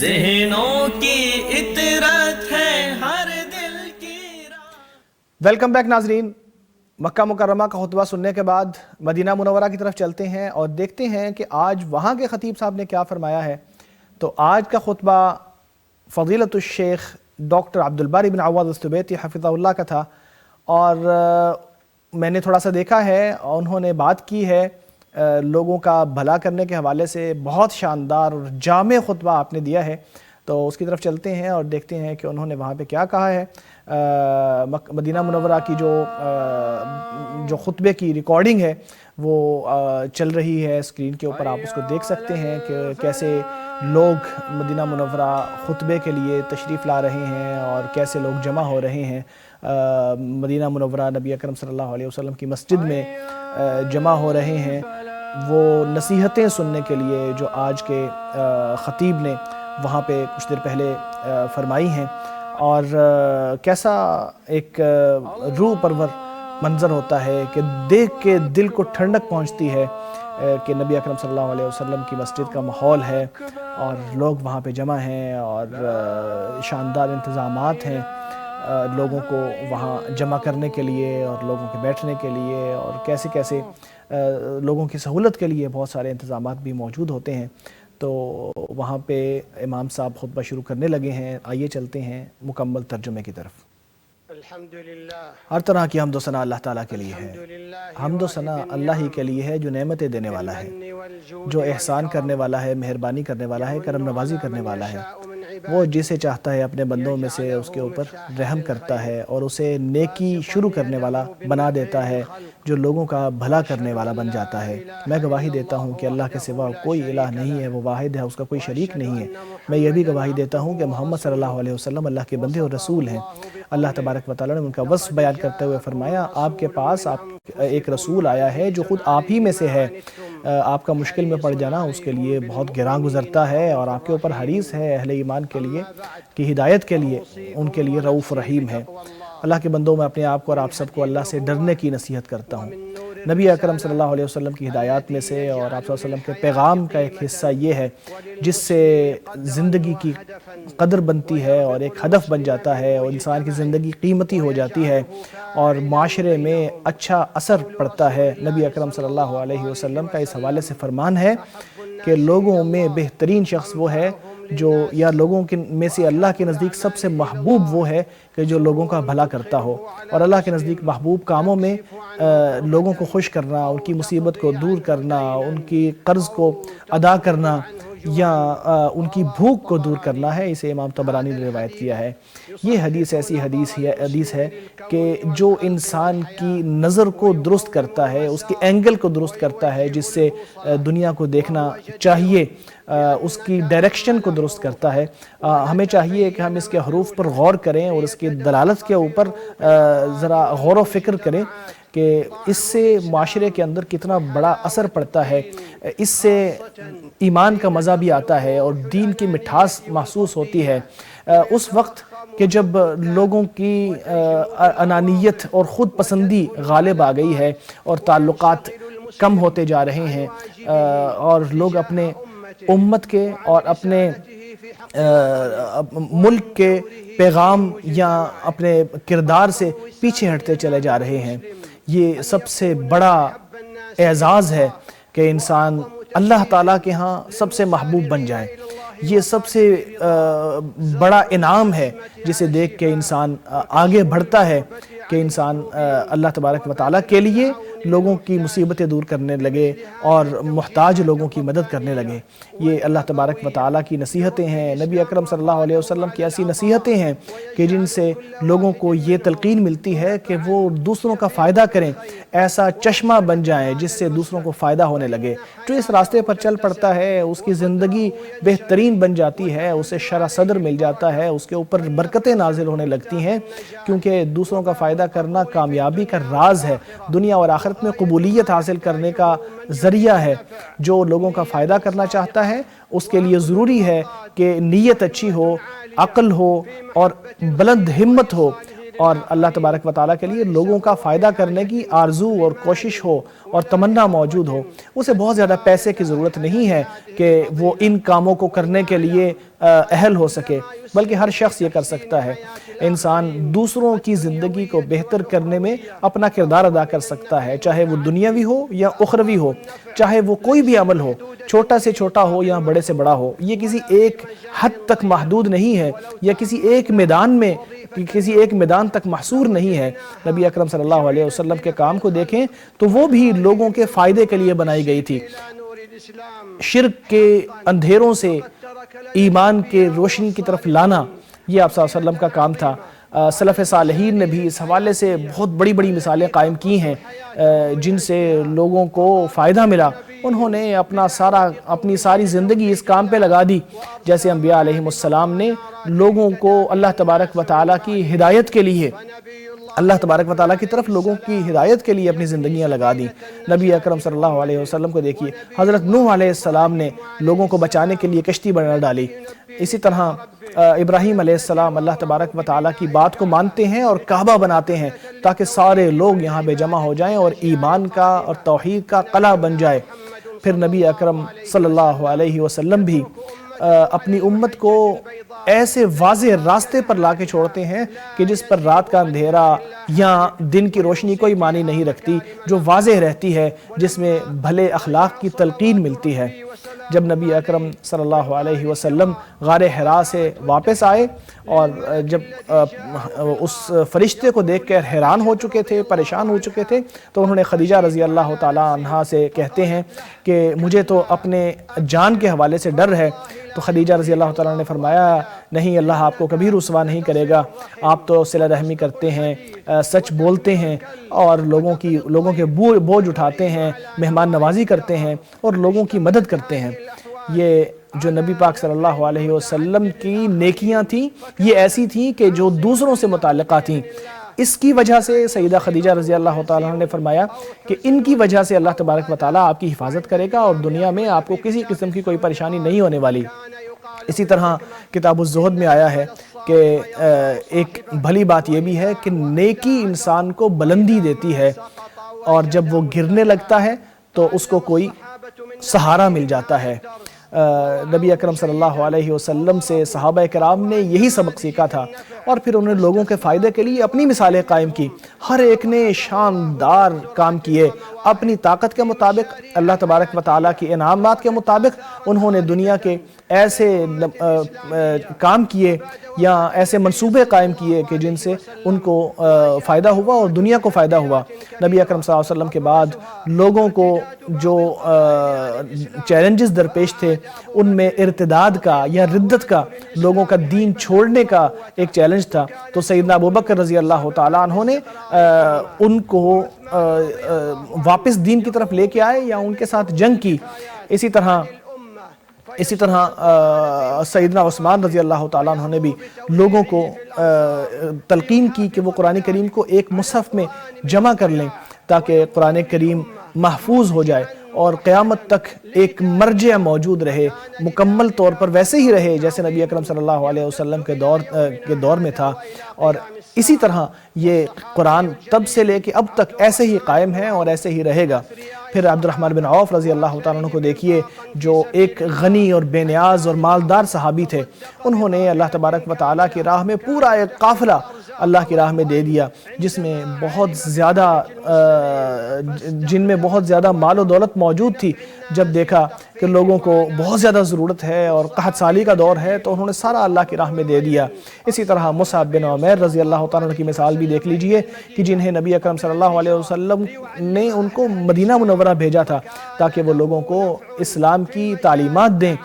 ذہنوں کی اطرت ہے ہر دل کی ویلکم بیک ناظرین، مکہ مکرمہ کا خطبہ سننے کے بعد مدینہ منورہ کی طرف چلتے ہیں اور دیکھتے ہیں کہ آج وہاں کے خطیب صاحب نے کیا فرمایا ہے۔ تو آج کا خطبہ فضیلت الشیخ ڈاکٹر عبدالباری بن عواد السبیتی حفظہ اللہ کا تھا، اور میں نے تھوڑا سا دیکھا ہے، انہوں نے بات کی ہے لوگوں کا بھلا کرنے کے حوالے سے۔ بہت شاندار اور جامع خطبہ آپ نے دیا ہے، تو اس کی طرف چلتے ہیں اور دیکھتے ہیں کہ انہوں نے وہاں پہ کیا کہا ہے۔ مدینہ منورہ کی جو خطبے کی ریکارڈنگ ہے وہ چل رہی ہے اسکرین کے اوپر، آپ اس کو دیکھ سکتے ہیں کہ کیسے لوگ مدینہ منورہ خطبے کے لیے تشریف لا رہے ہیں اور کیسے لوگ جمع ہو رہے ہیں۔ مدینہ منورہ نبی اکرم صلی اللہ علیہ وسلم کی مسجد میں جمع ہو رہے ہیں وہ نصیحتیں سننے کے لیے جو آج کے خطیب نے وہاں پہ کچھ دیر پہلے فرمائی ہیں، اور کیسا ایک روح پرور منظر ہوتا ہے کہ دیکھ کے دل کو ٹھنڈک پہنچتی ہے کہ نبی اکرم صلی اللہ علیہ وسلم کی مسجد کا ماحول ہے اور لوگ وہاں پہ جمع ہیں اور شاندار انتظامات ہیں لوگوں کو وہاں جمع کرنے کے لیے اور لوگوں کے بیٹھنے کے لیے، اور کیسے کیسے لوگوں کی سہولت کے لیے بہت سارے انتظامات بھی موجود ہوتے ہیں۔ تو وہاں پہ امام صاحب خطبہ شروع کرنے لگے ہیں، آئیے چلتے ہیں مکمل ترجمے کی طرف۔ ہر طرح کی حمد و ثنا اللہ تعالیٰ کے لیے ہے۔ حمد و ثنا اللہ ہی کے لیے ہے جو نعمتیں دینے والا ہے، جو احسان کرنے والا ہے، مہربانی کرنے والا ہے، کرم نوازی کرنے والا ہے۔ وہ جسے چاہتا ہے اپنے بندوں میں سے اس کے اوپر رحم کرتا ہے اور اسے نیکی شروع کرنے والا بنا دیتا ہے، جو لوگوں کا بھلا کرنے والا بن جاتا ہے۔ میں گواہی دیتا ہوں کہ اللہ کے سوا کوئی الہ نہیں ہے، وہ واحد ہے، اس کا کوئی شریک نہیں ہے۔ میں یہ بھی گواہی دیتا ہوں کہ محمد صلی اللہ علیہ وسلم اللہ کے بندے اور رسول ہیں۔ اللہ تبارک و تعالیٰ نے ان کا وصف بیان کرتے ہوئے فرمایا، آپ کے پاس ایک رسول آیا ہے جو خود آپ ہی میں سے ہے، آپ کا مشکل میں پڑ جانا اس کے لیے بہت گراں گزرتا ہے اور آپ کے اوپر حریص ہے، اہل ایمان کے لیے کی ہدایت کے لیے ان کے لیے رؤوف رحیم ہے۔ اللہ کے بندوں، میں اپنے آپ کو اور آپ سب کو اللہ سے ڈرنے کی نصیحت کرتا ہوں۔ نبی اکرم صلی اللہ علیہ وسلم کی ہدایات میں سے اور آپ صلی اللہ علیہ وسلم کے پیغام کا ایک حصہ یہ ہے جس سے زندگی کی قدر بنتی ہے اور ایک ہدف بن جاتا ہے اور انسان کی زندگی قیمتی ہو جاتی ہے اور معاشرے میں اچھا اثر پڑتا ہے۔ نبی اکرم صلی اللہ علیہ وسلم کا اس حوالے سے فرمان ہے کہ لوگوں میں بہترین شخص وہ ہے جو، یا لوگوں میں سے اللہ کے نزدیک سب سے محبوب وہ ہے کہ جو لوگوں کا بھلا کرتا ہو، اور اللہ کے نزدیک محبوب کاموں میں لوگوں کو خوش کرنا، ان کی مصیبت کو دور کرنا، ان کی قرض کو ادا کرنا یا ان کی بھوک کو دور کرنا ہے۔ اسے امام طبرانی نے روایت کیا ہے۔ یہ حدیث ایسی حدیث ہے کہ جو انسان کی نظر کو درست کرتا ہے، اس کے اینگل کو درست کرتا ہے، جس سے دنیا کو دیکھنا چاہیے، اس کی ڈائریکشن کو درست کرتا ہے۔ ہمیں چاہیے کہ ہم اس کے حروف پر غور کریں اور اس کی دلالت کے اوپر ذرا غور و فکر کریں کہ اس سے معاشرے کے اندر کتنا بڑا اثر پڑتا ہے، اس سے ایمان کا مزہ بھی آتا ہے اور دین کی مٹھاس محسوس ہوتی ہے۔ اس وقت کہ جب لوگوں کی انانیت اور خود پسندی غالب آ گئی ہے اور تعلقات کم ہوتے جا رہے ہیں اور لوگ اپنے امت کے اور اپنے ملک کے پیغام یا اپنے کردار سے پیچھے ہٹتے چلے جا رہے ہیں، یہ سب سے بڑا اعزاز ہے کہ انسان اللہ تعالیٰ کے ہاں سب سے محبوب بن جائے۔ یہ سب سے بڑا انعام ہے جسے دیکھ کے انسان آگے بڑھتا ہے کہ انسان اللہ تبارک و تعالیٰ کے لیے لوگوں کی مصیبتیں دور کرنے لگے اور محتاج لوگوں کی مدد کرنے لگے۔ یہ اللہ تبارک و تعالیٰ کی نصیحتیں ہیں، نبی اکرم صلی اللہ علیہ وسلم کی ایسی نصیحتیں ہیں کہ جن سے لوگوں کو یہ تلقین ملتی ہے کہ وہ دوسروں کا فائدہ کریں، ایسا چشمہ بن جائیں جس سے دوسروں کو فائدہ ہونے لگے۔ جو اس راستے پر چل پڑتا ہے اس کی زندگی بہترین بن جاتی ہے، اسے شرح صدر مل جاتا ہے، اس کے اوپر برکتیں نازل ہونے لگتی ہیں، کیونکہ دوسروں کا فائدہ کرنا کامیابی کا راز ہے، دنیا اور آخرت میں قبولیت حاصل کرنے کا ذریعہ ہے۔ جو لوگوں کا فائدہ کرنا چاہتا ہے اس کے لیے ضروری ہے کہ نیت اچھی ہو، عقل ہو اور بلند ہمت ہو، اور اللہ تبارک و تعالیٰ کے لیے لوگوں کا فائدہ کرنے کی آرزو اور کوشش ہو اور تمنا موجود ہو۔ اسے بہت زیادہ پیسے کی ضرورت نہیں ہے کہ وہ ان کاموں کو کرنے کے لیے اہل ہو سکے، بلکہ ہر شخص یہ کر سکتا ہے۔ انسان دوسروں کی زندگی کو بہتر کرنے میں اپنا کردار ادا کر سکتا ہے، چاہے وہ دنیاوی ہو یا اخروی ہو، چاہے وہ کوئی بھی عمل ہو، چھوٹا سے چھوٹا ہو یا بڑے سے بڑا ہو۔ یہ کسی ایک حد تک محدود نہیں ہے یا کسی ایک میدان تک محصور نہیں ہے۔ نبی اکرم صلی اللہ علیہ وسلم کے کام کو دیکھیں تو وہ بھی لوگوں کے فائدے کے لیے بنائی گئی تھی۔ شرک کے اندھیروں سے ایمان کے روشنی کی طرف لانا، یہ آپ صلی اللہ علیہ وسلم کا کام تھا۔ سلف صالحین نے بھی اس حوالے سے بہت بڑی بڑی مثالیں قائم کی ہیں جن سے لوگوں کو فائدہ ملا۔ انہوں نے اپنی ساری زندگی اس کام پہ لگا دی، جیسے انبیاء علیہم السلام نے لوگوں کو اللہ تبارک و تعالیٰ کی ہدایت کے لیے، اللہ تبارک و تعالیٰ کی طرف لوگوں کی ہدایت کے لیے اپنی زندگیاں لگا دیں۔ نبی اکرم صلی اللہ علیہ وسلم کو دیکھیے، حضرت نوح علیہ السلام نے لوگوں کو بچانے کے لیے کشتی بنا ڈالی۔ اسی طرح ابراہیم علیہ السلام اللہ تبارک و تعالیٰ کی بات کو مانتے ہیں اور کعبہ بناتے ہیں تاکہ سارے لوگ یہاں پہ جمع ہو جائیں اور ایمان کا اور توحید کا قلعہ بن جائے۔ پھر نبی اکرم صلی اللہ علیہ وسلم بھی اپنی امت کو ایسے واضح راستے پر لا کے چھوڑتے ہیں کہ جس پر رات کا اندھیرا یا دن کی روشنی کوئی معنی نہیں رکھتی، جو واضح رہتی ہے، جس میں بھلے اخلاق کی تلقین ملتی ہے۔ جب نبی اکرم صلی اللہ علیہ وسلم غار حرا سے واپس آئے اور جب اس فرشتے کو دیکھ کر حیران ہو چکے تھے، پریشان ہو چکے تھے، تو انہوں نے خدیجہ رضی اللہ تعالیٰ عنہا سے کہتے ہیں کہ مجھے تو اپنے جان کے حوالے سے ڈر ہے۔ تو خدیجہ رضی اللہ تعالیٰ نے فرمایا، نہیں، اللہ آپ کو کبھی رسوا نہیں کرے گا، آپ تو صلہ رحمی کرتے ہیں، سچ بولتے ہیں اور لوگوں کے بوجھ اٹھاتے ہیں، مہمان نوازی کرتے ہیں اور لوگوں کی مدد کرتے ہیں۔ یہ جو نبی پاک صلی اللہ علیہ وسلم کی نیکیاں تھیں، یہ ایسی تھیں کہ جو دوسروں سے متعلقہ تھیں۔ اس کی وجہ سے سیدہ خدیجہ رضی اللہ تعالیٰ نے فرمایا کہ ان کی وجہ سے اللہ تبارک و تعالیٰ آپ کی حفاظت کرے گا اور دنیا میں آپ کو کسی قسم کی کوئی پریشانی نہیں ہونے والی۔ اسی طرح کتاب الزہد میں آیا ہے کہ ایک بھلی بات یہ بھی ہے کہ نیکی انسان کو بلندی دیتی ہے اور جب وہ گرنے لگتا ہے تو اس کو کوئی سہارا مل جاتا ہے۔ نبی اکرم صلی اللہ علیہ وسلم سے صحابہ کرام نے یہی سبق سیکھا تھا اور پھر انہوں نے لوگوں کے فائدے کے لیے اپنی مثالیں قائم کی۔ ہر ایک نے شاندار کام کیے، اپنی طاقت کے مطابق، اللہ تبارک و تعالیٰ کی انعامات کے مطابق انہوں نے دنیا کے ایسے کام کیے یا ایسے منصوبے قائم کیے کہ جن سے ان کو فائدہ ہوا اور دنیا کو فائدہ ہوا۔ نبی اکرم صلی اللہ علیہ وسلم کے بعد لوگوں کو جو چیلنجز درپیش تھے ان میں ارتداد کا یا ردت کا، لوگوں کا دین چھوڑنے کا ایک چیلنج تھا، تو سیدنا ابوبکر رضی اللہ تعالیٰ عنہ نے ان کو واپس دین کی طرف لے کے آئے یا ان کے ساتھ جنگ کی۔ اسی طرح سیدنا عثمان رضی اللہ تعالیٰ عنہ نے بھی لوگوں کو تلقین کی کہ وہ قرآن کریم کو ایک مصحف میں جمع کر لیں تاکہ قرآن کریم محفوظ ہو جائے اور قیامت تک ایک مرجع موجود رہے، مکمل طور پر ویسے ہی رہے جیسے نبی اکرم صلی اللہ علیہ وسلم کے دور میں تھا۔ اور اسی طرح یہ قرآن تب سے لے کے اب تک ایسے ہی قائم ہے اور ایسے ہی رہے گا۔ پھر عبد الرحمن بن عوف رضی اللہ تعالیٰ عنہ کو دیکھیے، جو ایک غنی اور بے نیاز اور مالدار صحابی تھے، انہوں نے اللہ تبارک و تعالیٰ کی راہ میں پورا ایک قافلہ اللہ کی راہ میں دے دیا، جن میں بہت زیادہ مال و دولت موجود تھی۔ جب دیکھا کہ لوگوں کو بہت زیادہ ضرورت ہے اور قحط سالی کا دور ہے تو انہوں نے سارا اللہ کی راہ میں دے دیا۔ اسی طرح مصعب بن عمیر رضی اللہ تعالیٰ عنہ کی مثال بھی دیکھ لیجئے کہ جنہیں نبی اکرم صلی اللہ علیہ وسلم نے ان کو مدینہ منورہ بھیجا تھا تاکہ وہ لوگوں کو اسلام کی تعلیمات دیں،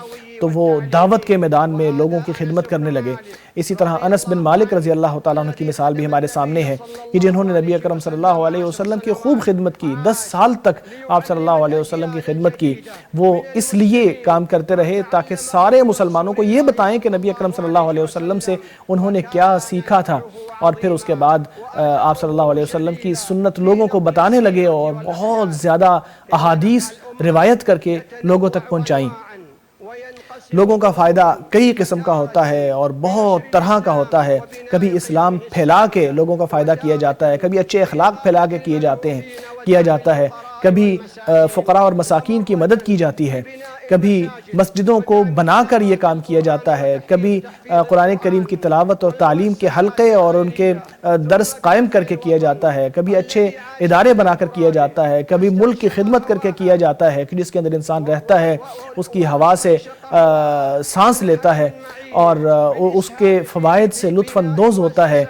تو وہ دعوت کے میدان میں لوگوں کی خدمت کرنے لگے۔ اسی طرح انس بن مالک رضی اللہ تعالیٰ عنہ کی مثال بھی ہمارے سامنے ہے کہ جنہوں نے نبی اکرم صلی اللہ علیہ وسلم کی خوب خدمت کی، 10 سال تک آپ صلی اللہ علیہ وسلم کی خدمت کی۔ وہ اس لیے کام کرتے رہے تاکہ سارے مسلمانوں کو یہ بتائیں کہ نبی اکرم صلی اللہ علیہ وسلم سے انہوں نے کیا سیکھا تھا، اور پھر اس کے بعد آپ صلی اللہ علیہ وسلم کی سنت لوگوں کو بتانے لگے اور بہت زیادہ احادیث روایت کر کے لوگوں تک پہنچائیں۔ لوگوں کا فائدہ کئی قسم کا ہوتا ہے اور بہت طرح کا ہوتا ہے۔ کبھی اسلام پھیلا کے لوگوں کا فائدہ کیا جاتا ہے، کبھی اچھے اخلاق پھیلا کے کیا جاتا ہے، کبھی فقراء اور مساکین کی مدد کی جاتی ہے، کبھی مسجدوں کو بنا کر یہ کام کیا جاتا ہے، کبھی قرآن کریم کی تلاوت اور تعلیم کے حلقے اور ان کے درس قائم کر کے کیا جاتا ہے، کبھی اچھے ادارے بنا کر کیا جاتا ہے، کبھی ملک کی خدمت کر کے کیا جاتا ہے کہ جس کے اندر انسان رہتا ہے، اس کی ہوا سے سانس لیتا ہے اور اس کے فوائد سے لطف اندوز ہوتا ہے،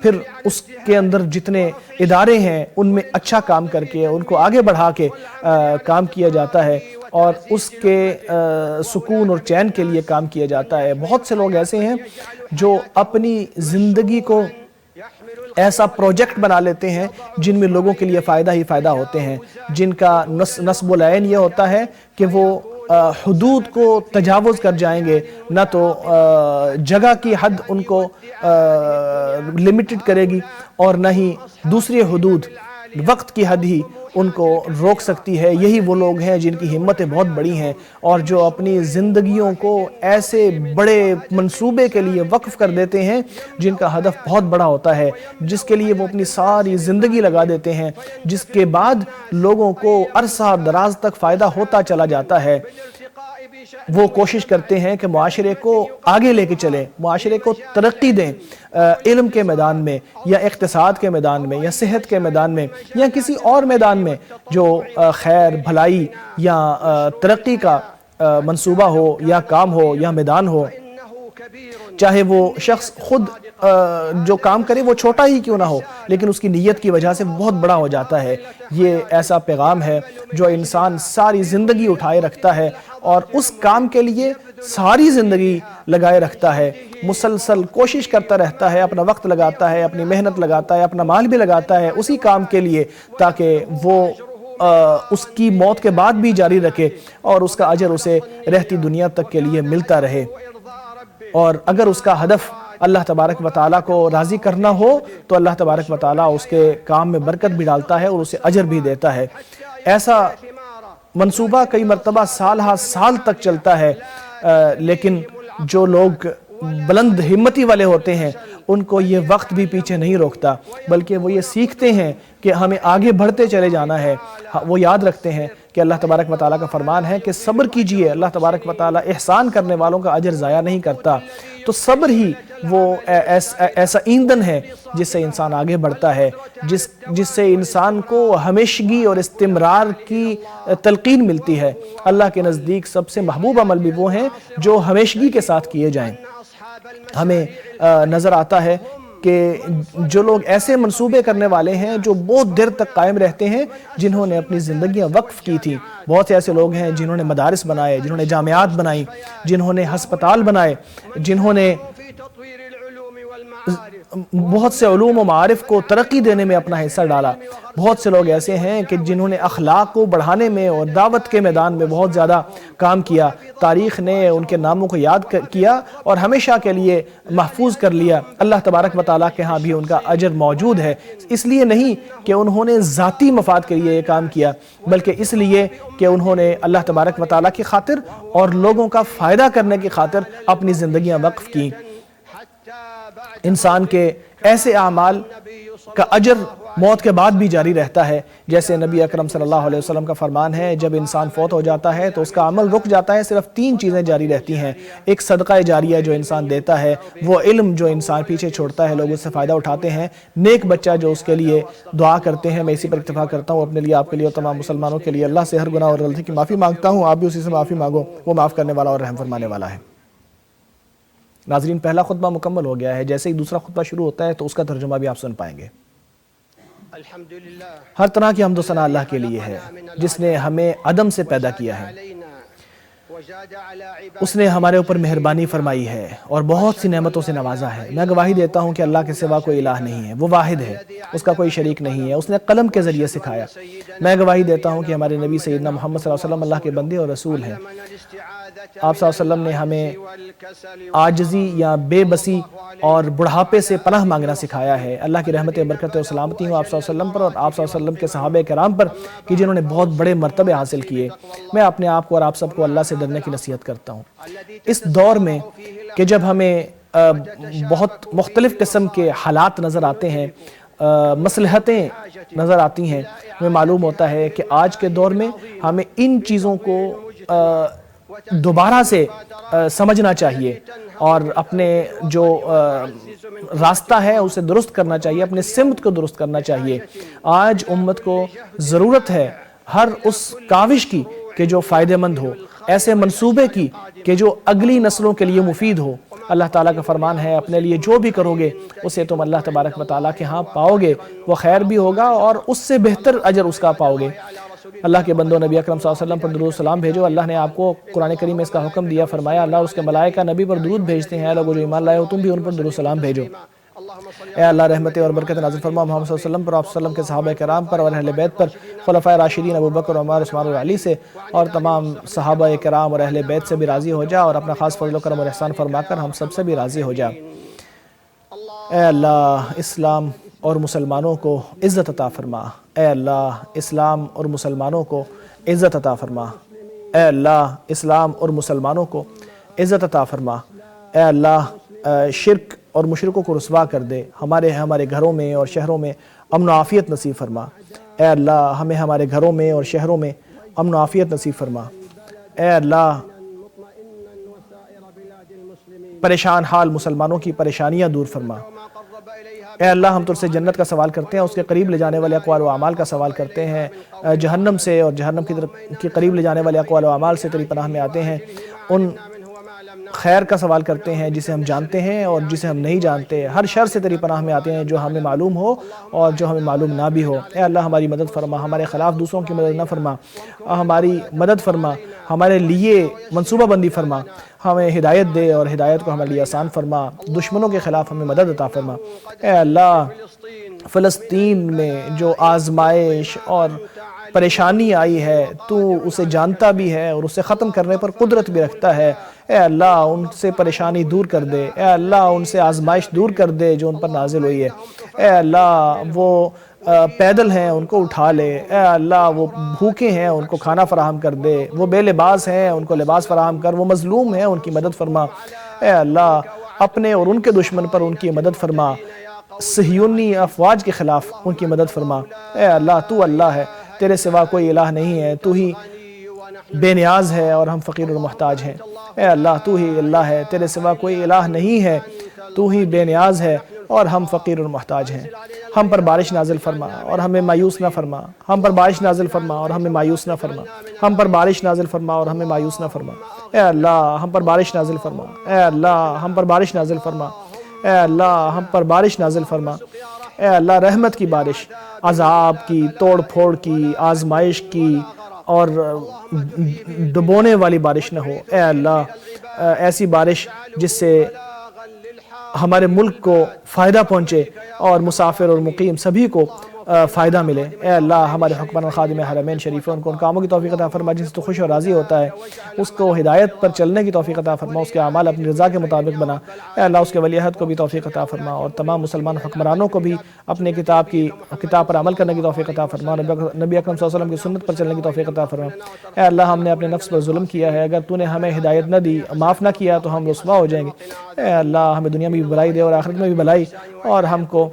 پھر اس کے اندر جتنے ادارے ہیں ان میں اچھا کام کر کے ان کو آگے بڑھا کے کام کیا جاتا ہے اور اس کے سکون اور چین کے لیے کام کیا جاتا ہے۔ بہت سے لوگ ایسے ہیں جو اپنی زندگی کو ایسا پروجیکٹ بنا لیتے ہیں جن میں لوگوں کے لیے فائدہ ہی فائدہ ہوتے ہیں، جن کا نصب العین یہ ہوتا ہے کہ وہ حدود کو تجاوز کر جائیں گے، نہ تو جگہ کی حد ان کو لمیٹڈ کرے گی اور نہ ہی دوسری حدود وقت کی حد ہی ان کو روک سکتی ہے۔ یہی وہ لوگ ہیں جن کی ہمتیں بہت بڑی ہیں اور جو اپنی زندگیوں کو ایسے بڑے منصوبے کے لیے وقف کر دیتے ہیں جن کا ہدف بہت بڑا ہوتا ہے، جس کے لیے وہ اپنی ساری زندگی لگا دیتے ہیں، جس کے بعد لوگوں کو عرصہ دراز تک فائدہ ہوتا چلا جاتا ہے۔ وہ کوشش کرتے ہیں کہ معاشرے کو آگے لے کے چلیں، معاشرے کو ترقی دیں، علم کے میدان میں یا اقتصاد کے میدان میں یا صحت کے میدان میں یا کسی اور میدان میں جو خیر بھلائی یا ترقی کا منصوبہ ہو یا کام ہو یا میدان ہو، چاہے وہ شخص خود جو کام کرے وہ چھوٹا ہی کیوں نہ ہو لیکن اس کی نیت کی وجہ سے بہت بڑا ہو جاتا ہے۔ یہ ایسا پیغام ہے جو انسان ساری زندگی اٹھائے رکھتا ہے اور اس کام کے لیے ساری زندگی لگائے رکھتا ہے، مسلسل کوشش کرتا رہتا ہے، اپنا وقت لگاتا ہے، اپنی محنت لگاتا ہے، اپنا مال بھی لگاتا ہے اسی کام کے لیے تاکہ وہ اس کی موت کے بعد بھی جاری رکھے اور اس کا اجر اسے رہتی دنیا تک کے لیے ملتا رہے۔ اور اگر اس کا ہدف اللہ تبارک و تعالیٰ کو راضی کرنا ہو تو اللہ تبارک و تعالیٰ اس کے کام میں برکت بھی ڈالتا ہے اور اسے اجر بھی دیتا ہے۔ ایسا منصوبہ کئی مرتبہ سال ہا سال تک چلتا ہے، لیکن جو لوگ بلند ہمتی والے ہوتے ہیں ان کو یہ وقت بھی پیچھے نہیں روکتا، بلکہ وہ یہ سیکھتے ہیں کہ ہمیں آگے بڑھتے چلے جانا ہے۔ وہ یاد رکھتے ہیں کہ اللہ تبارک و تعالیٰ کا فرمان ہے کہ صبر کیجئے، اللہ تبارک و تعالیٰ احسان کرنے والوں کا اجر ضائع نہیں کرتا۔ تو صبر ہی وہ ایسا ایندھن ہے جس سے انسان آگے بڑھتا ہے، جس سے انسان کو ہمیشگی اور استمرار کی تلقین ملتی ہے۔ اللہ کے نزدیک سب سے محبوب عمل بھی وہ ہیں جو ہمیشگی کے ساتھ کیے جائیں۔ ہمیں نظر آتا ہے کہ جو لوگ ایسے منصوبے کرنے والے ہیں جو بہت دیر تک قائم رہتے ہیں، جنہوں نے اپنی زندگیاں وقف کی تھی، بہت سے ایسے لوگ ہیں جنہوں نے مدارس بنائے، جنہوں نے جامعات بنائی، جنہوں نے ہسپتال بنائے، جنہوں نے بہت سے علوم و معارف کو ترقی دینے میں اپنا حصہ ڈالا۔ بہت سے لوگ ایسے ہیں کہ جنہوں نے اخلاق کو بڑھانے میں اور دعوت کے میدان میں بہت زیادہ کام کیا۔ تاریخ نے ان کے ناموں کو یاد کیا اور ہمیشہ کے لیے محفوظ کر لیا۔ اللہ تبارک و تعالیٰ کے ہاں بھی ان کا اجر موجود ہے، اس لیے نہیں کہ انہوں نے ذاتی مفاد کے لیے یہ کام کیا، بلکہ اس لیے کہ انہوں نے اللہ تبارک و تعالیٰ کی خاطر اور لوگوں کا فائدہ کرنے کی خاطر اپنی زندگیاں وقف کی۔ انسان کے ایسے اعمال کا اجر موت کے بعد بھی جاری رہتا ہے، جیسے نبی اکرم صلی اللہ علیہ وسلم کا فرمان ہے جب انسان فوت ہو جاتا ہے تو اس کا عمل رک جاتا ہے، صرف 3 چیزیں جاری رہتی ہیں۔ ایک صدقہ جاریہ جو انسان دیتا ہے، وہ علم جو انسان پیچھے چھوڑتا ہے، لوگ اس سے فائدہ اٹھاتے ہیں، نیک بچہ جو اس کے لیے دعا کرتے ہیں۔ میں اسی پر اکتفا کرتا ہوں، اپنے لیے، آپ کے لیے اور تمام مسلمانوں کے لیے اللہ سے ہر گناہ اور غلطی کی معافی مانگتا ہوں۔ آپ بھی اسی سے معافی مانگو، وہ معاف کرنے والا اور رحم فرمانے والا ہے۔ ناظرین، پہلا خطبہ مکمل ہو گیا ہے، جیسے ہی دوسرا خطبہ شروع ہوتا ہے تو اس کا ترجمہ بھی آپ سن پائیں گے۔ ہر طرح کی حمد و ثنا اللہ کے لیے ہے جس نے ہمیں عدم سے پیدا کیا ہے، اس نے ہمارے اوپر مہربانی فرمائی ہے اور بہت سی نعمتوں سے نوازا ہے۔ میں گواہی دیتا ہوں کہ اللہ کے سوا کوئی الہ نہیں ہے، وہ واحد ہے، اس کا کوئی شریک نہیں ہے، اس نے قلم کے ذریعے سکھایا۔ میں گواہی دیتا ہوں کہ ہمارے نبی سیدنا محمد صلی اللہ علیہ وسلم اللہ کے بندے اور رسول ہیں۔ آپ صلی اللہ علیہ وسلم نے ہمیں عاجزی یا بے بسی اور بڑھاپے سے پناہ مانگنا سکھایا ہے۔ اللہ کی رحمت برکت اور سلامتی ہوں آپ صلی اللہ علیہ وسلم پر اور آپ صلی اللہ علیہ وسلم کے صحابہ کرام پر کہ جنہوں نے بہت بڑے مرتبے حاصل کیے۔ میں اپنے آپ کو اور آپ سب کو اللہ سے ڈرنے کی نصیحت کرتا ہوں۔ اس دور میں کہ جب ہمیں بہت مختلف قسم کے حالات نظر آتے ہیں مصلحتیں نظر آتی ہیں، ہمیں معلوم ہوتا ہے کہ آج کے دور میں ہمیں ان چیزوں کو دوبارہ سے سمجھنا چاہیے اور اپنے جو راستہ ہے اسے درست کرنا چاہیے، اپنے سمت کو درست کرنا چاہیے۔ آج امت کو ضرورت ہے ہر اس کاوش کی کہ جو فائدہ مند ہو، ایسے منصوبے کی کہ جو اگلی نسلوں کے لیے مفید ہو۔ اللہ تعالیٰ کا فرمان ہے اپنے لیے جو بھی کرو گے اسے تم اللہ تبارک و تعالیٰ کے ہاں پاؤ گے، وہ خیر بھی ہوگا اور اس سے بہتر اجر اس کا پاؤ گے۔ اللہ کے بندوں، نبی اکرم صلی اللہ علیہ وسلم پر درود و سلام بھیجو۔ اللہ نے آپ کو قرآن کریم میں اس کا حکم دیا، فرمایا اللہ اور اس کے ملائکہ نبی پر درود بھیجتے ہیں، لوگو جو ایمان لائے ہو تم بھی ان پر درود و سلام بھیجو۔ اے اللہ رحمتیں اور برکت نازل فرما محمد صلی اللہ علیہ وسلم پر، آپ صلی اللہ علیہ وسلم کے صحابہ کرام پر اور اہل بیت پر، خلفائے راشدین ابو بکر، عمر، عثمان اور علی سے، اور تمام صحابہ کرام اور اہل بیت سے بھی راضی ہو جا، اور اپنا خاص فضل و کرم اور احسان فرما کر ہم سب سے بھی راضی ہو جا۔ اے اللہ اسلام اور مسلمانوں کو عزت عطا فرما، اے اللہ اسلام اور مسلمانوں کو عزت عطا فرما، اے اللہ اسلام اور مسلمانوں کو عزت عطا فرما، اے اللہ شرک اور مشرکوں کو رسوا کر دے، ہمارے گھروں میں اور شہروں میں امن و عافیت نصیب فرما، اے اللہ ہمیں ہمارے گھروں میں اور شہروں میں امن و عافیت نصیب فرما، اے اللہ پریشان حال مسلمانوں کی پریشانیاں دور فرما، اے اللہ ہم تجھ سے جنت کا سوال کرتے ہیں، اس کے قریب لے جانے والے اقوال و اعمال کا سوال کرتے ہیں، جہنم سے اور جہنم کی قریب لے جانے والے اقوال و اعمال سے تیری پناہ میں آتے ہیں، ان خیر کا سوال کرتے ہیں جسے ہم جانتے ہیں اور جسے ہم نہیں جانتے، ہر شر سے تیری پناہ میں آتے ہیں جو ہمیں معلوم ہو اور جو ہمیں معلوم نہ بھی ہو۔ اے اللہ ہماری مدد فرما، ہمارے خلاف دوسروں کی مدد نہ فرما، ہماری مدد فرما، ہمارے لیے منصوبہ بندی فرما، ہمیں ہدایت دے اور ہدایت کو ہمارے لیے آسان فرما، دشمنوں کے خلاف ہمیں مدد عطا فرما۔ اے اللہ فلسطین میں جو آزمائش اور پریشانی آئی ہے تو اسے جانتا بھی ہے اور اسے ختم کرنے پر قدرت بھی رکھتا ہے، اے اللہ ان سے پریشانی دور کر دے، اے اللہ ان سے آزمائش دور کر دے جو ان پر نازل ہوئی ہے، اے اللہ وہ پیدل ہیں ان کو اٹھا لے، اے اللہ وہ بھوکے ہیں ان کو کھانا فراہم کر دے، وہ بے لباس ہیں ان کو لباس فراہم کر، وہ مظلوم ہیں ان کی مدد فرما، اے اللہ اپنے اور ان کے دشمن پر ان کی مدد فرما، صہیونی افواج کے خلاف ان کی مدد فرما، اے اللہ تو اللہ ہے، تیرے سوا کوئی الہ نہیں ہے، تو ہی بے نیاز ہے اور ہم فقیر اور محتاج ہیں، اے اللہ تو ہی اللہ ہے، تیرے سوا کوئی الہ نہیں ہے، تو ہی بے نیاز ہے اور ہم فقیر اور محتاج ہیں۔ ہم پر بارش نازل فرما اور ہمیں مایوس نہ فرما، ہم پر بارش نازل فرما اور ہمیں مایوس نہ فرما، ہم پر بارش نازل فرما اور ہمیں مایوس نہ فرما، اے اللہ ہم پر بارش نازل فرما، اے اللہ ہم پر بارش نازل فرما، اے اللہ ہم پر بارش نازل فرما، اے اللہ رحمت کی بارش، عذاب کی، توڑ پھوڑ کی، آزمائش کی اور ڈبونے والی بارش نہ ہو، اے اللہ ایسی بارش جس سے ہمارے ملک کو فائدہ پہنچے اور مسافر اور مقیم سبھی کو فائدہ ملے، اے اللہ ہمارے حکمران خادم حرمین شریفوں ان کو ان کاموں کی توفیق عطا فرما جن سے تو خوش اور راضی ہوتا ہے، اس کو ہدایت پر چلنے کی توفیق عطا فرما، اس کے اعمال اپنی رضا کے مطابق بنا، اے اللہ اس کے ولی عہد کو بھی توفیق عطا فرما اور تمام مسلمان حکمرانوں کو بھی اپنے کتاب پر عمل کرنے کی توفیق عطا فرما، نبی اکرم صلی اللہ علیہ وسلم کی سنت پر چلنے کی توفیق عطا فرما۔ اے اللہ ہم نے اپنے نفس پر ظلم کیا ہے، اگر تو نے ہمیں ہدایت نہ دی، معاف نہ کیا تو ہم رسوا ہو جائیں گے، اے اللہ ہمیں دنیا میں بھی بھلائی دے اور آخرت میں بھی بھلائی، اور ہم کو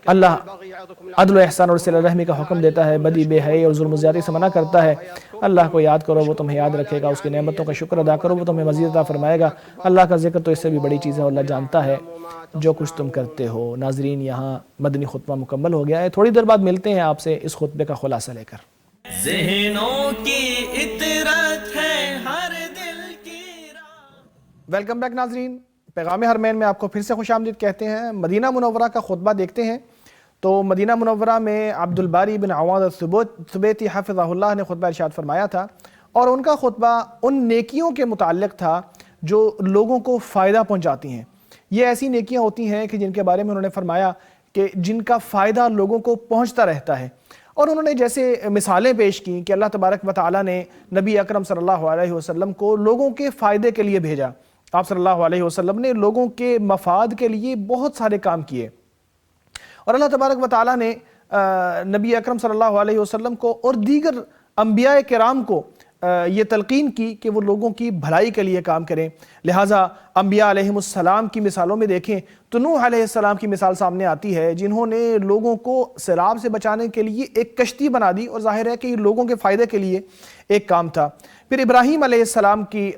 اللہ عدل و احسان اور صلہ رحمی کا حکم دیتا ہے، بدی بے حیائی اور ظلم و زیادتی سے منع کرتا ہے۔ اللہ کو یاد کرو وہ تمہیں یاد رکھے گا، اس کی نعمتوں کا شکر ادا کرو وہ تمہیں مزید عطا فرمائے گا، اللہ کا ذکر تو اس سے بھی بڑی چیز ہے، اللہ جانتا ہے جو کچھ تم کرتے ہو۔ ناظرین یہاں مدنی خطبہ مکمل ہو گیا ہے، تھوڑی دیر بعد ملتے ہیں آپ سے اس خطبے کا خلاصہ لے کر۔ ذہنوں کی اطرت ہے ہر دل کی راہ۔ ویلکم بیک ناظرین، پیغام حرمین میں آپ کو پھر سے خوش آمدید کہتے ہیں۔ مدینہ منورہ کا خطبہ دیکھتے ہیں تو مدینہ منورہ میں عبد الباری بن عواد الثبیتی حفظہ اللہ نے خطبہ ارشاد فرمایا تھا، اور ان کا خطبہ ان نیکیوں کے متعلق تھا جو لوگوں کو فائدہ پہنچاتی ہیں۔ یہ ایسی نیکیاں ہوتی ہیں کہ جن کے بارے میں انہوں نے فرمایا کہ جن کا فائدہ لوگوں کو پہنچتا رہتا ہے، اور انہوں نے جیسے مثالیں پیش کی کہ اللہ تبارک و تعالیٰ نے نبی اکرم صلی اللہ علیہ وسلم کو لوگوں کے فائدے کے لیے بھیجا، آپ صلی اللہ علیہ وسلم نے لوگوں کے مفاد کے لیے بہت سارے کام کیے، اور اللہ تبارک و تعالیٰ نے نبی اکرم صلی اللہ علیہ وسلم کو اور دیگر انبیاء کرام کو یہ تلقین کی کہ وہ لوگوں کی بھلائی کے لیے کام کریں۔ لہٰذا انبیاء علیہم السلام کی مثالوں میں دیکھیں تو نوح علیہ السلام کی مثال سامنے آتی ہے، جنہوں نے لوگوں کو سیلاب سے بچانے کے لیے ایک کشتی بنا دی، اور ظاہر ہے کہ یہ لوگوں کے فائدے کے لیے ایک کام تھا۔ پھر ابراہیم علیہ السلام کی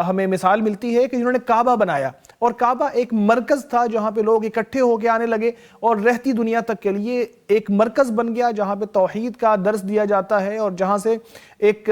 ہمیں مثال ملتی ہے کہ جنہوں نے کعبہ بنایا، اور کعبہ ایک مرکز تھا جہاں پہ لوگ اکٹھے ہو کے آنے لگے، اور رہتی دنیا تک کے لیے ایک مرکز بن گیا جہاں پہ توحید کا درس دیا جاتا ہے، اور جہاں سے ایک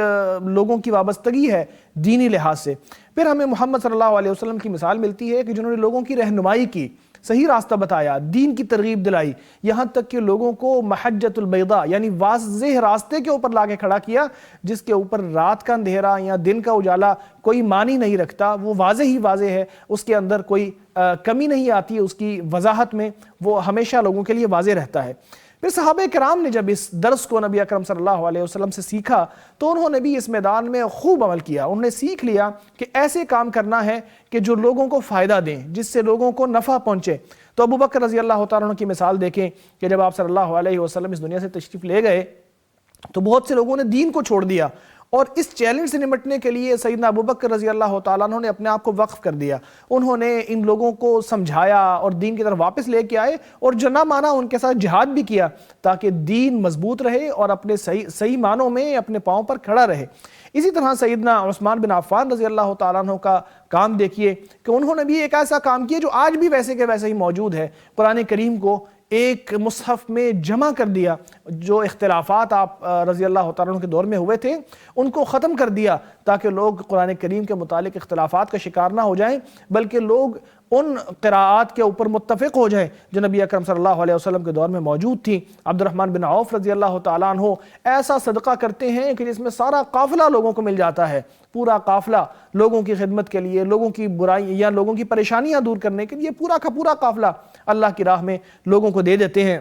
لوگوں کی وابستگی ہے دینی لحاظ سے۔ پھر ہمیں محمد صلی اللہ علیہ وسلم کی مثال ملتی ہے کہ جنہوں نے لوگوں کی رہنمائی کی، صحیح راستہ بتایا، دین کی ترغیب دلائی، یہاں تک کہ لوگوں کو محجۃ البیضاء یعنی واضح راستے کے اوپر لا کے کھڑا کیا، جس کے اوپر رات کا اندھیرا یا دن کا اجالا کوئی معنی نہیں رکھتا، وہ واضح ہی واضح ہے، اس کے اندر کوئی کمی نہیں آتی، اس کی وضاحت میں وہ ہمیشہ لوگوں کے لیے واضح رہتا ہے۔ پھر صحابہ کرام نے جب اس درس کو نبی اکرم صلی اللہ علیہ وسلم سے سیکھا تو انہوں نے بھی اس میدان میں خوب عمل کیا۔ انہوں نے سیکھ لیا کہ ایسے کام کرنا ہے کہ جو لوگوں کو فائدہ دیں، جس سے لوگوں کو نفع پہنچے۔ تو ابو بکر رضی اللہ تعالیٰ عنہ کی مثال دیکھیں کہ جب آپ صلی اللہ علیہ وسلم اس دنیا سے تشریف لے گئے تو بہت سے لوگوں نے دین کو چھوڑ دیا، اور اس چیلنج سے نمٹنے کے لیے سیدنا ابو بکر رضی اللہ تعالیٰ عنہ نے اپنے آپ کو وقف کر دیا۔ انہوں نے ان لوگوں کو سمجھایا اور دین کی طرف واپس لے کے آئے، اور جو نہ مانا ان کے ساتھ جہاد بھی کیا تاکہ دین مضبوط رہے اور اپنے صحیح معنوں میں اپنے پاؤں پر کھڑا رہے۔ اسی طرح سیدنا عثمان بن عفان رضی اللہ تعالیٰ عنہ کا کام دیکھیے کہ انہوں نے بھی ایک ایسا کام کیا جو آج بھی ویسے کے ویسے ہی موجود ہے، قرآن کریم کو ایک مصحف میں جمع کر دیا۔ جو اختلافات آپ رضی اللہ تعالیٰ عنہ کے دور میں ہوئے تھے ان کو ختم کر دیا تاکہ لوگ قرآن کریم کے متعلق اختلافات کا شکار نہ ہو جائیں، بلکہ لوگ ان قراءات کے اوپر متفق ہو جائیں جو نبی اکرم صلی اللہ علیہ وسلم کے دور میں موجود تھی۔ عبد الرحمن بن عوف رضی اللہ تعالیٰ عنہ ایسا صدقہ کرتے ہیں کہ جس میں سارا قافلہ لوگوں کو مل جاتا ہے، پورا قافلہ لوگوں کی خدمت کے لیے، لوگوں کی برائی یا لوگوں کی پریشانیاں دور کرنے کے لیے پورا کا پورا قافلہ اللہ کی راہ میں لوگوں کو دے دیتے ہیں۔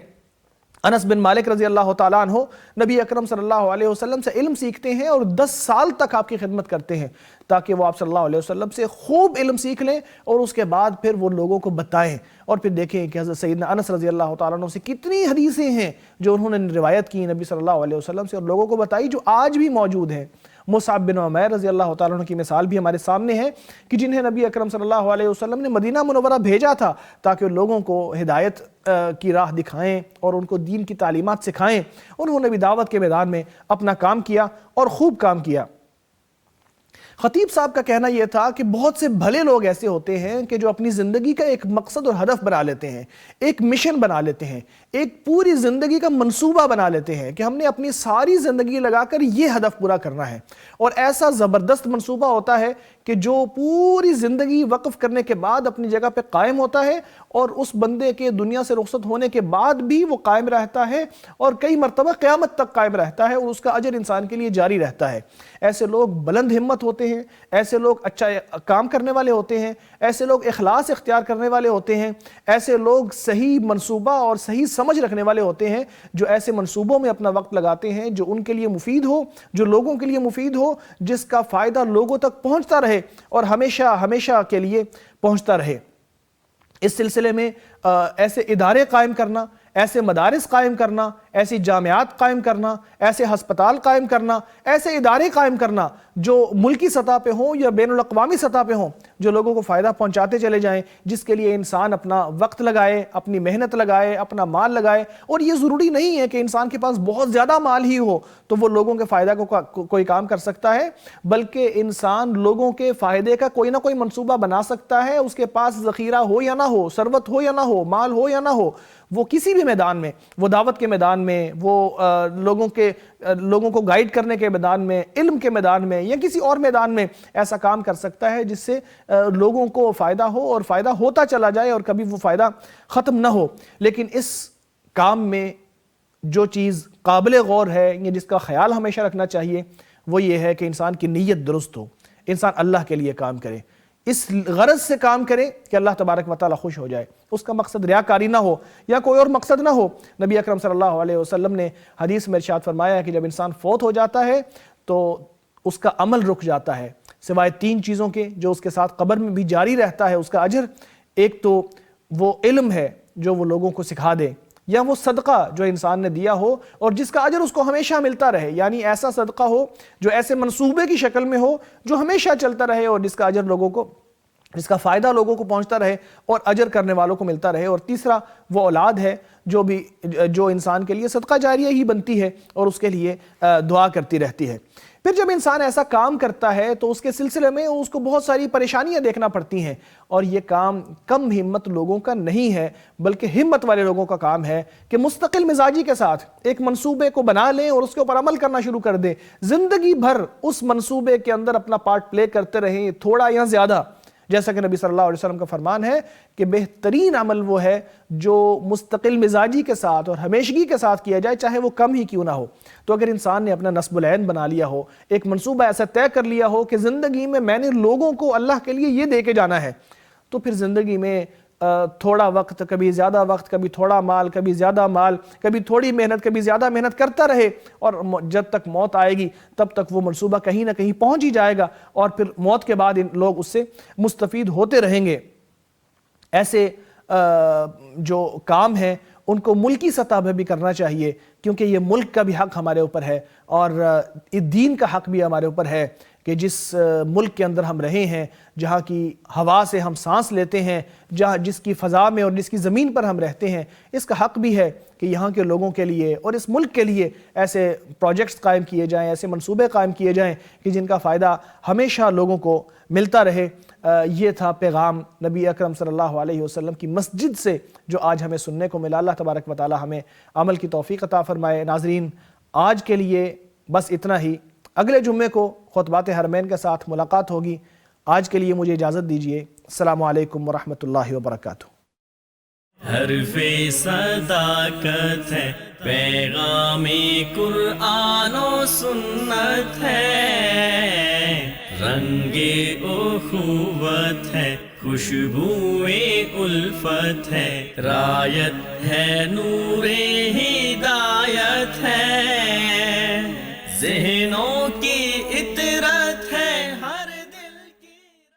انس بن مالک رضی اللہ تعالیٰ عنہ نبی اکرم صلی اللہ علیہ وسلم سے علم سیکھتے ہیں اور 10 سال تک آپ کی خدمت کرتے ہیں تاکہ وہ آپ صلی اللہ علیہ وسلم سے خوب علم سیکھ لیں اور اس کے بعد پھر وہ لوگوں کو بتائیں۔ اور پھر دیکھیں کہ حضرت سیدنا انس رضی اللہ تعالیٰ عنہ سے کتنی حدیثیں ہیں جو انہوں نے روایت کی نبی صلی اللہ علیہ وسلم سے اور لوگوں کو بتائی، جو آج بھی موجود ہیں۔ مصعب بن عمیر رضی اللہ تعالیٰ عنہ کی مثال بھی ہمارے سامنے ہے کہ جنہیں نبی اکرم صلی اللہ علیہ وسلم نے مدینہ منورہ بھیجا تھا تاکہ لوگوں کو ہدایت کی راہ دکھائیں اور ان کو دین کی تعلیمات سکھائیں۔ انہوں نے بھی دعوت کے میدان میں اپنا کام کیا اور خوب کام کیا۔ خطیب صاحب کا کہنا یہ تھا کہ بہت سے بھلے لوگ ایسے ہوتے ہیں کہ جو اپنی زندگی کا ایک مقصد اور ہدف بنا لیتے ہیں، ایک مشن بنا لیتے ہیں، ایک پوری زندگی کا منصوبہ بنا لیتے ہیں کہ ہم نے اپنی ساری زندگی لگا کر یہ ہدف پورا کرنا ہے، اور ایسا زبردست منصوبہ ہوتا ہے کہ جو پوری زندگی وقف کرنے کے بعد اپنی جگہ پہ قائم ہوتا ہے، اور اس بندے کے دنیا سے رخصت ہونے کے بعد بھی وہ قائم رہتا ہے اور کئی مرتبہ قیامت تک قائم رہتا ہے، اور اس کا اجر انسان کے لیے جاری رہتا ہے۔ ایسے لوگ بلند ہمت ہوتے ہیں، ایسے لوگ اچھا کام کرنے والے ہوتے ہیں، ایسے لوگ اخلاص اختیار کرنے والے ہوتے ہیں، ایسے لوگ صحیح منصوبہ اور صحیح سمجھ رکھنے والے ہوتے ہیں جو ایسے منصوبوں میں اپنا وقت لگاتے ہیں جو ان کے لیے مفید ہو، جو لوگوں کے لیے مفید ہو، جس کا فائدہ لوگوں تک پہنچتا رہے اور ہمیشہ ہمیشہ کے لیے پہنچتا رہے۔ اس سلسلے میں ایسے ادارے قائم کرنا، ایسے مدارس قائم کرنا، ایسی جامعات قائم کرنا، ایسے ہسپتال قائم کرنا، ایسے ادارے قائم کرنا جو ملکی سطح پہ ہوں یا بین الاقوامی سطح پہ ہوں، جو لوگوں کو فائدہ پہنچاتے چلے جائیں، جس کے لیے انسان اپنا وقت لگائے، اپنی محنت لگائے، اپنا مال لگائے۔ اور یہ ضروری نہیں ہے کہ انسان کے پاس بہت زیادہ مال ہی ہو تو وہ لوگوں کے فائدہ کو کوئی کام کر سکتا ہے، بلکہ انسان لوگوں کے فائدے کا کوئی نہ کوئی منصوبہ بنا سکتا ہے، اس کے پاس ذخیرہ ہو یا نہ ہو، ثروت ہو یا نہ ہو، مال ہو یا نہ ہو، وہ کسی بھی میدان میں، وہ دعوت کے میدان میں، وہ لوگوں کو گائیڈ کرنے کے میدان میں، علم کے میدان میں یا کسی اور میدان میں ایسا کام کر سکتا ہے جس سے لوگوں کو فائدہ ہو اور فائدہ ہوتا چلا جائے اور کبھی وہ فائدہ ختم نہ ہو۔ لیکن اس کام میں جو چیز قابل غور ہے یا جس کا خیال ہمیشہ رکھنا چاہیے وہ یہ ہے کہ انسان کی نیت درست ہو، انسان اللہ کے لیے کام کرے، اس غرض سے کام کرے کہ اللہ تبارک و تعالیٰ خوش ہو جائے، اس کا مقصد ریاکاری نہ ہو یا کوئی اور مقصد نہ ہو۔ نبی اکرم صلی اللہ علیہ وسلم نے حدیث میں ارشاد فرمایا ہے کہ جب انسان فوت ہو جاتا ہے تو اس کا عمل رک جاتا ہے سوائے 3 چیزوں کے جو اس کے ساتھ قبر میں بھی جاری رہتا ہے اس کا اجر۔ ایک تو وہ علم ہے جو وہ لوگوں کو سکھا دے، یا وہ صدقہ جو انسان نے دیا ہو اور جس کا اجر اس کو ہمیشہ ملتا رہے، یعنی ایسا صدقہ ہو جو ایسے منصوبے کی شکل میں ہو جو ہمیشہ چلتا رہے اور جس کا اجر لوگوں کو، جس کا فائدہ لوگوں کو پہنچتا رہے اور اجر کرنے والوں کو ملتا رہے۔ اور تیسرا وہ اولاد ہے جو انسان کے لیے صدقہ جاریہ ہی بنتی ہے اور اس کے لیے دعا کرتی رہتی ہے۔ پھر جب انسان ایسا کام کرتا ہے تو اس کے سلسلے میں اس کو بہت ساری پریشانیاں دیکھنا پڑتی ہیں، اور یہ کام کم ہمت لوگوں کا نہیں ہے بلکہ ہمت والے لوگوں کا کام ہے کہ مستقل مزاجی کے ساتھ ایک منصوبے کو بنا لیں اور اس کے اوپر عمل کرنا شروع کر دیں، زندگی بھر اس منصوبے کے اندر اپنا پارٹ پلے کرتے رہیں، تھوڑا یا زیادہ، جیسا کہ نبی صلی اللہ علیہ وسلم کا فرمان ہے کہ بہترین عمل وہ ہے جو مستقل مزاجی کے ساتھ اور ہمیشگی کے ساتھ کیا جائے، چاہے وہ کم ہی کیوں نہ ہو۔ تو اگر انسان نے اپنا نصب العین بنا لیا ہو، ایک منصوبہ ایسا طے کر لیا ہو کہ زندگی میں نے لوگوں کو اللہ کے لیے یہ دے کے جانا ہے، تو پھر زندگی میں تھوڑا وقت، کبھی زیادہ وقت، کبھی تھوڑا مال، کبھی زیادہ مال، کبھی تھوڑی محنت، کبھی زیادہ محنت کرتا رہے، اور جب تک موت آئے گی تب تک وہ منصوبہ کہیں نہ کہیں پہنچ ہی جائے گا، اور پھر موت کے بعد لوگ اس سے مستفید ہوتے رہیں گے۔ ایسے جو کام ہیں ان کو ملکی سطح پہ بھی کرنا چاہیے، کیونکہ یہ ملک کا بھی حق ہمارے اوپر ہے اور دین کا حق بھی ہمارے اوپر ہے کہ جس ملک کے اندر ہم رہے ہیں، جہاں کی ہوا سے ہم سانس لیتے ہیں، جس کی فضا میں اور جس کی زمین پر ہم رہتے ہیں، اس کا حق بھی ہے کہ یہاں کے لوگوں کے لیے اور اس ملک کے لیے ایسے پروجیکٹس قائم کیے جائیں، ایسے منصوبے قائم کیے جائیں کہ جن کا فائدہ ہمیشہ لوگوں کو ملتا رہے۔ یہ تھا پیغام نبی اکرم صلی اللہ علیہ وسلم کی مسجد سے جو آج ہمیں سننے کو ملا۔ اللہ تبارک و تعالی ہمیں عمل کی توفیق عطا فرمائے۔ ناظرین، آج کے لیے بس اتنا ہی، اگلے جمعے کو خطبات حرمین کے ساتھ ملاقات ہوگی۔ آج کے لیے مجھے اجازت دیجیے۔ السلام علیکم ورحمۃ اللہ وبرکاتہ۔ حرف صداقت ہے، پیغام قرآن و سنت ہے، رنگ اخوت ہے، خوشبو الفت ہے، رایت ہے، نور ہدایت ہے۔